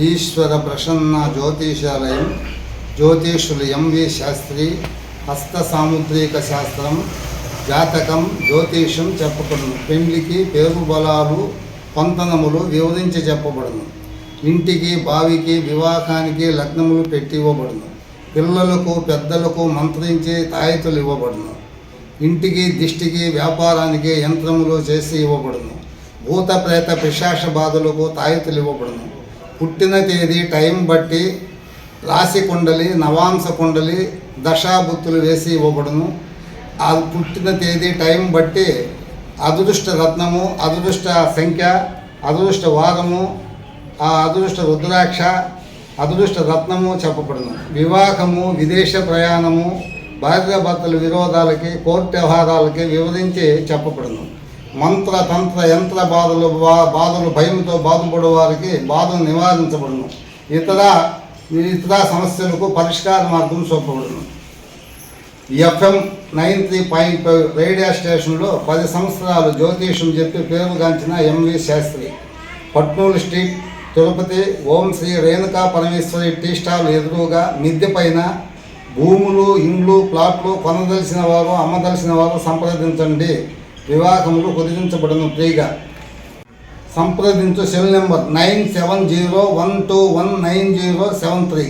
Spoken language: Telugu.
ఈశ్వర ప్రసన్న జ్యోతిషాలయం జ్యోతిషులు ఎంవి శాస్త్రి హస్త సాముద్రిక శాస్త్రం జాతకం జ్యోతిషం చెప్పబడును. పెండ్లికి పేరు బలాలు పొంతనములు వివరించి చెప్పబడును. ఇంటికి బావికి వివాహానికి లగ్నములు పెట్టి ఇవ్వబడును. పిల్లలకు పెద్దలకు మంత్రించి తాయితులు ఇవ్వబడును. ఇంటికి దిష్టికి వ్యాపారానికి యంత్రములు చేసి ఇవ్వబడును. భూత ప్రేత పిశాచ బాధలకు తాయితులు ఇవ్వబడును. పుట్టిన తేదీ టైం బట్టి రాశి కుండలి నవాంశ కుండలి దశాబుత్తులు వేసి ఇవ్వబడును. ఆ పుట్టిన తేదీ టైం బట్టి అదృష్ట రత్నము, అదృష్ట సంఖ్య, అదృష్ట వారము, ఆ అదృష్ట రుద్రాక్ష, అదృష్ట రత్నము చెప్పబడును. వివాహము, విదేశ ప్రయాణము, భార్యాభర్తల విరోధాలకి, కోర్టు వ్యవహారాలకి వివరించి చెప్పబడును. మంత్ర తంత్ర యంత్ర బాధలు భయంతో బాధపడే వారికి బాధను నివారించబడును. ఇతర సమస్యలకు పరిష్కార మార్గం చూపబడును. FM 93.5 రేడియో స్టేషన్లో 10 సంవత్సరాలు జ్యోతిషం చెప్పి పేరుగాంచిన ఎంవి శాస్త్రి, పట్నూలు స్ట్రీట్, తిరుపతి. ఓం శ్రీ రేణుకా పరమేశ్వరి టీ స్టాల్ ఎదురుగా మిద్దె పైన భూములు, ఇండ్లు, ప్లాట్లు కొనదలిసిన వారు, అమ్మదలిసిన వారు సంప్రదించండి. వివాహములు కుదిరించబడును ఫ్రీగా. సంప్రదించు సెల్ నెంబర్ 9701219073.